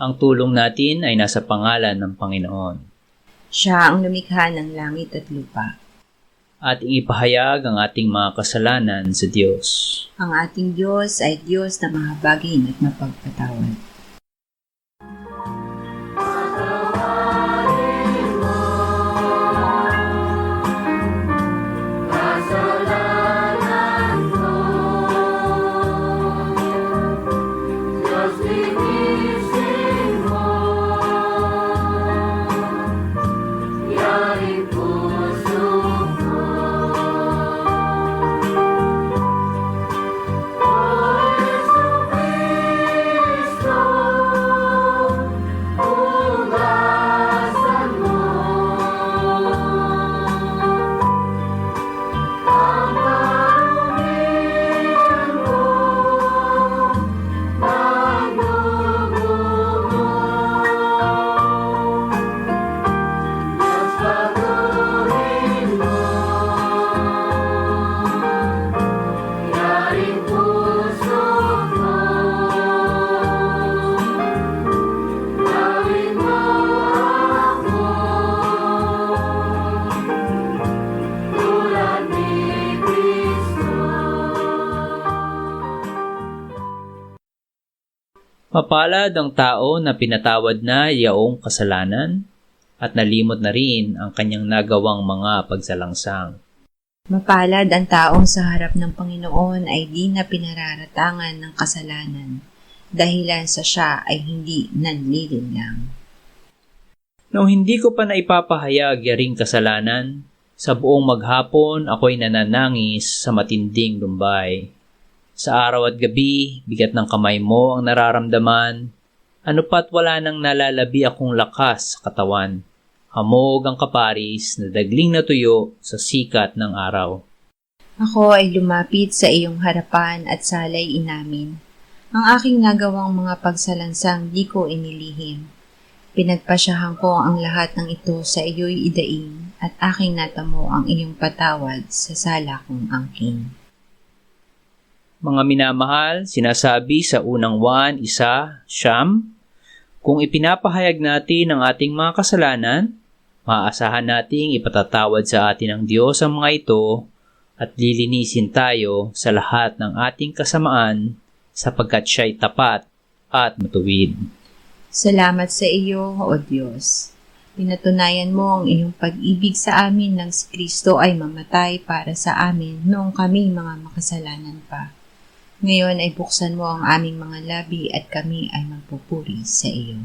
Ang tulong natin ay nasa pangalan ng Panginoon. Siya ang lumikha ng langit at lupa. Ating ipahayag ang ating mga kasalanan sa Diyos. Ang ating Diyos ay Diyos na mahabagin at mapagpatawad. Mapalad ang tao na pinatawad na yaong kasalanan at nalimot na rin ang kanyang nagawang mga pagsalangsang. Mapalad ang taong sa harap ng Panginoon ay di na pinararatangan ng kasalanan, dahilan sa siya ay hindi nanlilinlang. Nung hindi ko pa naipapahayag yaring kasalanan, sa buong maghapon ako'y nananangis sa matinding lumbay. Sa araw at gabi, bigat ng kamay mo ang nararamdaman, ano pa't wala nang nalalabi akong lakas sa katawan. Hamog ang kaparis na dagling na tuyo sa sikat ng araw. Ako ay lumapit sa iyong harapan at salay inamin. Ang aking nagawang mga pagsalansang di ko inilihim. Pinagpasyahan ko ang lahat ng ito sa iyo'y idaing at aking natamo ang iyong patawad sa sala kong angking. Mga minamahal, sinasabi sa unang Juan 1:9, kung ipinapahayag natin ang ating mga kasalanan, maaasahan nating ipatatawad sa atin ng Diyos ang mga ito at lilinisin tayo sa lahat ng ating kasamaan sapagkat siya'y tapat at matuwid. Salamat sa iyo, O Diyos. Pinatunayan mo ang iyong pag-ibig sa amin nang si Kristo ay mamatay para sa amin noong kami mga makasalanan pa. Ngayon ay buksan mo ang aming mga labi at kami ay magpupuri sa iyo.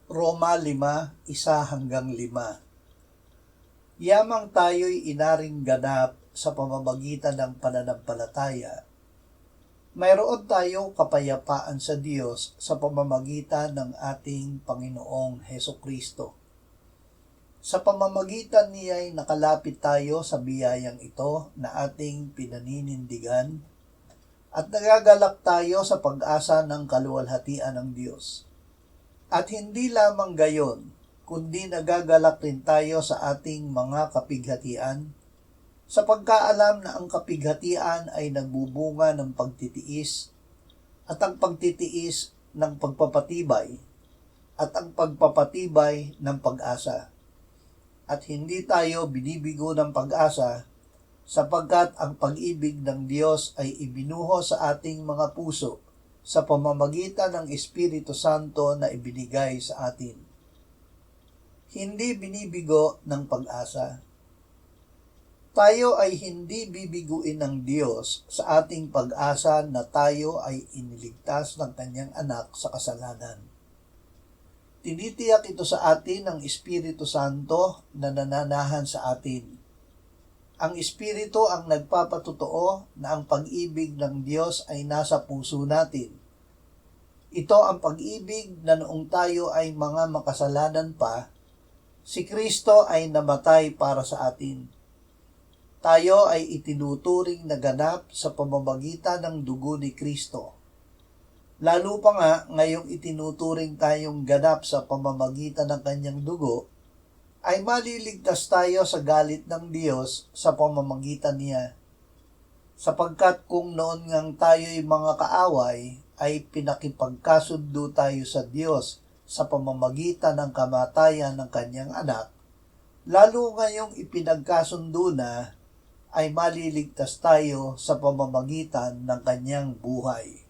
Roma 5:1-5. Yamang tayo'y inaring ganap sa pamamagitan ng pananampalataya. Mayroon tayong kapayapaan sa Diyos sa pamamagitan ng ating Panginoong Hesukristo. Sa pamamagitan niya ay nakalapit tayo sa biyayang ito na ating pinaninindigan at nagagalak tayo sa pag-asa ng kaluwalhatian ng Diyos. At hindi lamang gayon, kundi nagagalak rin tayo sa ating mga kapighatian, sa pagkaalam na ang kapighatian ay nagbubunga ng pagtitiis, at ang pagtitiis ng pagpapatibay, at ang pagpapatibay ng pag-asa. At hindi tayo binibigo ng pag-asa, sapagkat ang pag-ibig ng Diyos ay ibinuho sa ating mga puso sa pamamagitan ng Espiritu Santo na ibinigay sa atin. Hindi binibigo ng pag-asa. Tayo ay hindi bibiguin ng Diyos sa ating pag-asa na tayo ay iniligtas ng Kanyang anak sa kasalanan. Tinitiyak ito sa atin ng Espiritu Santo na nananahan sa atin. Ang Espiritu ang nagpapatotoo na ang pag-ibig ng Diyos ay nasa puso natin. Ito ang pag-ibig na noong tayo ay mga makasalanan pa, si Kristo ay namatay para sa atin. Tayo ay itinuturing na ganap sa pamamagitan ng dugo ni Kristo. Lalo pa nga ngayong itinuturing tayong ganap sa pamamagitan ng kanyang dugo, ay maliligtas tayo sa galit ng Diyos sa pamamagitan niya. Sapagkat kung noon ngang tayo'y mga kaaway, ay pinakipagkasundo tayo sa Diyos sa pamamagitan ng kamatayan ng kanyang anak, lalo ngayong ipinagkasundo na, ay maliligtas tayo sa pamamagitan ng kanyang buhay.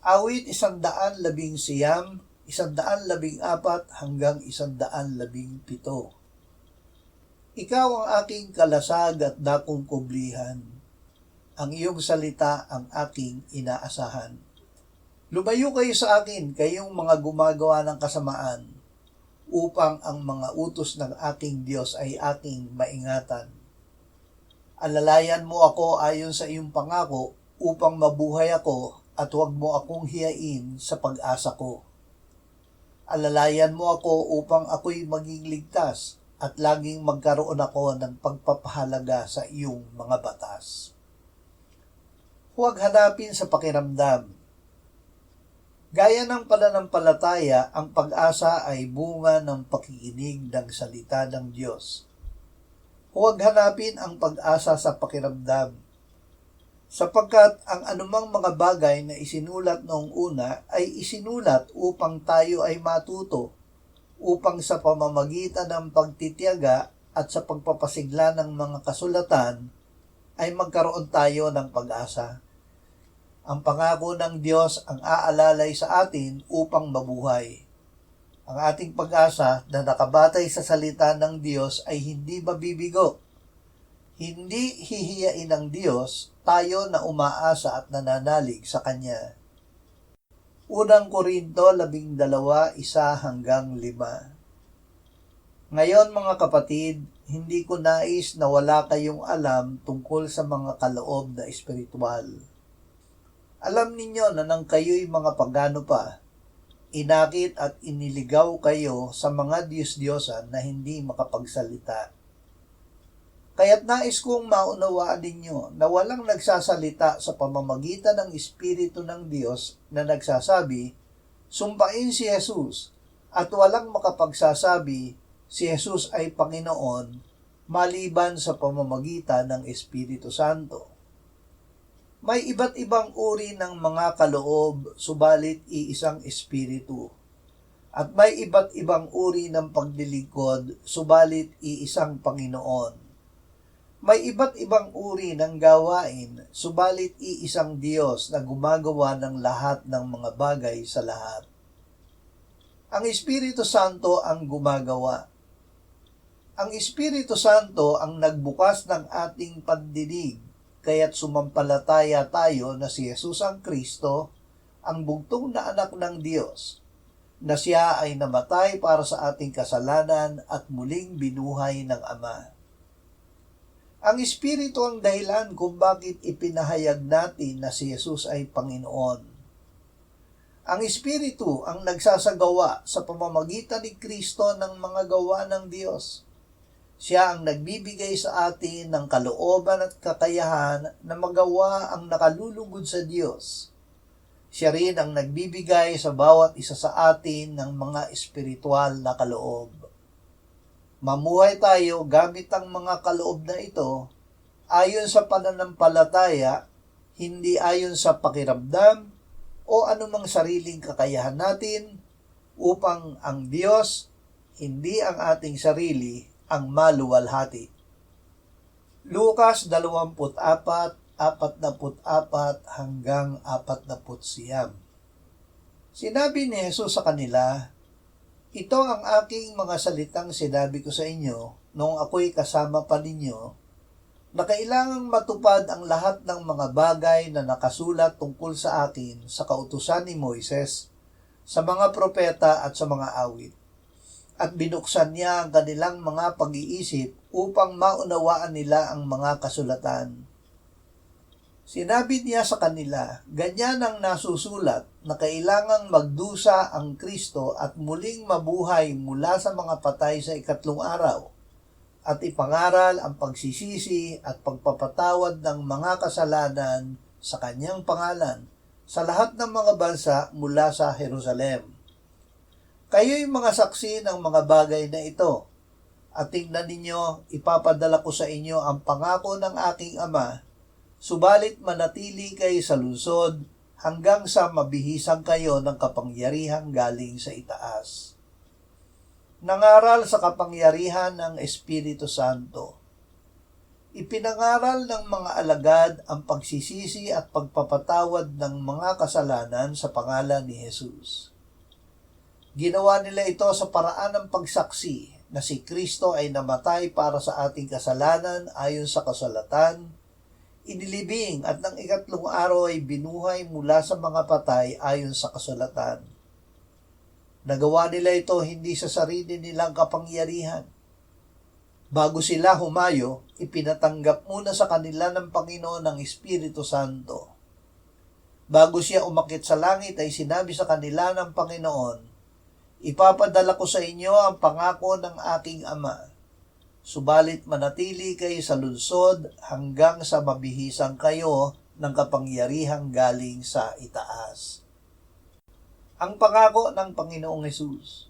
Awit 111, 114 hanggang 117. Ikaw ang aking kalasag at dakong kublihan. Ang iyong salita ang aking inaasahan. Lumayo kayo sa akin, kayong mga gumagawa ng kasamaan, upang ang mga utos ng aking Diyos ay aking maingatan. Alalayan mo ako ayon sa iyong pangako, upang mabuhay ako, at huwag mo akong hiyain sa pag-asa ko. Alalayan mo ako upang ako'y maging ligtas at laging magkaroon ako ng pagpapahalaga sa iyong mga batas. Huwag hanapin sa pakiramdam. Gaya ng pananampalataya, ang pag-asa ay bunga ng pakikinig ng salita ng Diyos. Huwag hanapin ang pag-asa sa pakiramdam, sapagkat ang anumang mga bagay na isinulat noong una ay isinulat upang tayo ay matuto, upang sa pamamagitan ng pagtitiyaga at sa pagpapasigla ng mga kasulatan ay magkaroon tayo ng pag-asa. Ang pangako ng Diyos ang aalalay sa atin upang mabuhay. Ang ating pag-asa na nakabatay sa salita ng Diyos ay hindi mabibigo. Hindi hihiyain ng Diyos tayo na umaasa at nananalig sa Kanya. Unang Korinto 12, 1-5. Ngayon mga kapatid, hindi ko nais na wala kayong alam tungkol sa mga kaloob na espiritual. Alam ninyo na nang kayo'y mga pagano pa, inakit at iniligaw kayo sa mga Diyos-Diyosan na hindi makapagsalita. Kaya't nais kong maunawaan ninyo na walang nagsasalita sa pamamagitan ng Espiritu ng Diyos na nagsasabi, sumpain si Jesus, at walang makapagsasabi, si Jesus ay Panginoon, maliban sa pamamagitan ng Espiritu Santo. May iba't ibang uri ng mga kaloob, subalit iisang Espiritu. At may iba't ibang uri ng paglilingkod, subalit iisang Panginoon. May iba't ibang uri ng gawain, subalit iisang Diyos na gumagawa ng lahat ng mga bagay sa lahat. Ang Espiritu Santo ang gumagawa. Ang Espiritu Santo ang nagbukas ng ating pandinig, kaya't sumampalataya tayo na si Jesus ang Kristo, ang bugtong na anak ng Diyos, na siya ay namatay para sa ating kasalanan at muling binuhay ng Ama. Ang Espiritu ang dahilan kung bakit ipinahayag natin na si Jesus ay Panginoon. Ang Espiritu ang nagsasagawa sa pamamagitan ni Kristo ng mga gawa ng Diyos. Siya ang nagbibigay sa atin ng kalooban at kakayahan na magawa ang nakalulugod sa Diyos. Siya rin ang nagbibigay sa bawat isa sa atin ng mga espiritual na kaloob. Mamuhay tayo gamit ang mga kaloob na ito ayon sa pananampalataya, hindi ayon sa pakiramdam o anumang sariling kakayahan natin upang ang Diyos, hindi ang ating sarili, ang maluwalhati. Lukas 24:44 hanggang 49. Sinabi ni Jesus sa kanila, "Ito ang aking mga salitang sinabi ko sa inyo noong ako'y kasama pa ninyo, na kailangang matupad ang lahat ng mga bagay na nakasulat tungkol sa akin sa kautusan ni Moises, sa mga propeta at sa mga awit. At binuksan niya ang kanilang mga pag-iisip upang maunawaan nila ang mga kasulatan. Sinabi niya sa kanila, ganyan ang nasusulat na kailangang magdusa ang Kristo at muling mabuhay mula sa mga patay sa ikatlong araw, at ipangaral ang pagsisisi at pagpapatawad ng mga kasalanan sa kanyang pangalan sa lahat ng mga bansa mula sa Jerusalem. Kayo'y mga saksi ng mga bagay na ito, at tingnan ninyo, ipapadala ko sa inyo ang pangako ng aking Ama, subalit manatili kayo sa lungsod hanggang sa mabihisan kayo ng kapangyarihan galing sa itaas." Nangaral sa kapangyarihan ng Espiritu Santo. Ipinangaral ng mga alagad ang pagsisisi at pagpapatawad ng mga kasalanan sa pangalan ni Jesus. Ginawa nila ito sa paraan ng pagsaksi na si Kristo ay namatay para sa ating kasalanan ayon sa kasulatan, inilibing at ng ikatlong araw ay binuhay mula sa mga patay ayon sa kasulatan. Nagawa nila ito hindi sa sarili nilang kapangyarihan. Bago sila humayo, ipinatanggap muna sa kanila ng Panginoon ang Espiritu Santo. Bago siya umakyat sa langit ay sinabi sa kanila ng Panginoon, "Ipapadala ko sa inyo ang pangako ng aking Ama. Subalit manatili kayo sa lungsod hanggang sa mabihisan kayo ng kapangyarihang galing sa itaas." Ang pangako ng Panginoong Hesus.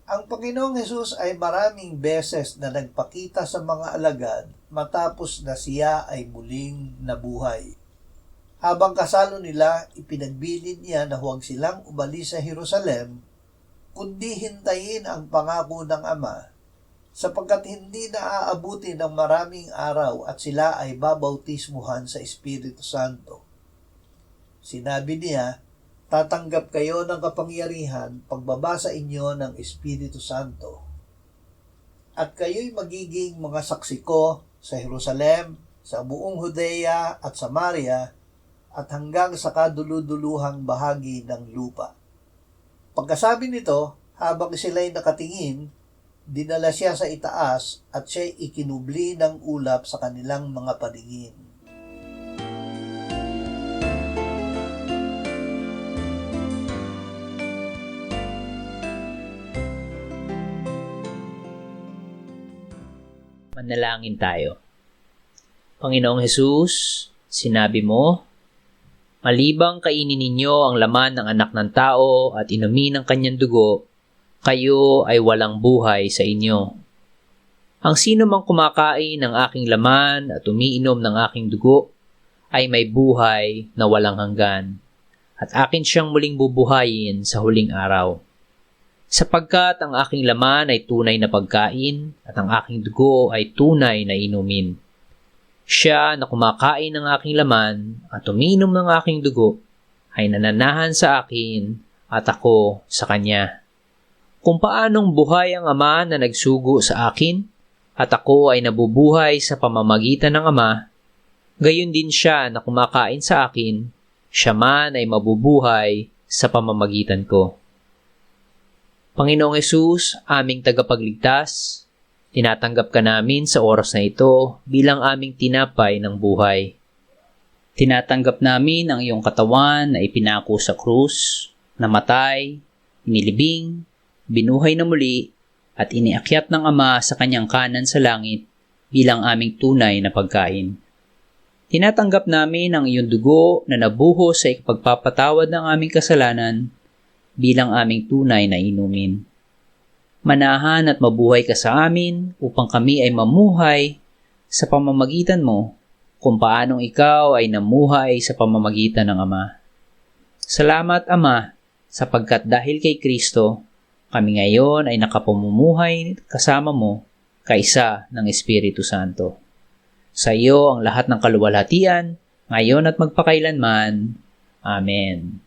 Ang Panginoong Hesus ay maraming beses na nagpakita sa mga alagad matapos na siya ay muling nabuhay. Habang kasalo nila, ipinagbilin niya na huwag silang umalis sa Jerusalem, kundi hintayin ang pangako ng Ama, sapagkat hindi na aabuti ng maraming araw at sila ay babautismuhan sa Espiritu Santo. Sinabi niya, tatanggap kayo ng kapangyarihan pagbaba sa inyo ng Espiritu Santo. At kayo'y magiging mga saksi ko sa Jerusalem, sa buong Judea at Samaria, at hanggang sa kaduluduluhang bahagi ng lupa. Pagkasabi nito, habang sila'y nakatingin, dinala siya sa itaas at siya'y ikinubli ng ulap sa kanilang mga paningin. Manalangin tayo. Panginoong Hesus, sinabi mo, malibang kainin ninyo ang laman ng anak ng tao at inumin ang kanyang dugo, kayo ay walang buhay sa inyo. Ang sino mang kumakain ng aking laman at umiinom ng aking dugo ay may buhay na walang hanggan, at akin siyang muling bubuhayin sa huling araw. Sapagkat ang aking laman ay tunay na pagkain at ang aking dugo ay tunay na inumin. Siya na kumakain ng aking laman at umiinom ng aking dugo ay nananahan sa akin at ako sa kanya. Kung paanong buhay ang Ama na nagsugo sa akin at ako ay nabubuhay sa pamamagitan ng Ama, gayon din siya na kumakain sa akin, siya man ay mabubuhay sa pamamagitan ko. Panginoong Hesus, aming tagapagligtas, tinatanggap ka namin sa oras na ito bilang aming tinapay ng buhay. Tinatanggap namin ang iyong katawan na ipinako sa krus, namatay, inilibing, binuhay na muli, at iniakyat ng Ama sa kanyang kanan sa langit bilang aming tunay na pagkain. Tinatanggap namin ang iyong dugo na nabuhos sa ikapagpapatawad ng aming kasalanan bilang aming tunay na inumin. Manahan at mabuhay ka sa amin upang kami ay mamuhay sa pamamagitan mo kung paanong ikaw ay namuhay sa pamamagitan ng Ama. Salamat, Ama, sapagkat dahil kay Kristo, kami ngayon ay nakapamumuhay kasama mo kaisa ng Espiritu Santo. Sa iyo ang lahat ng kaluwalhatian, ngayon at magpakailanman. Amen.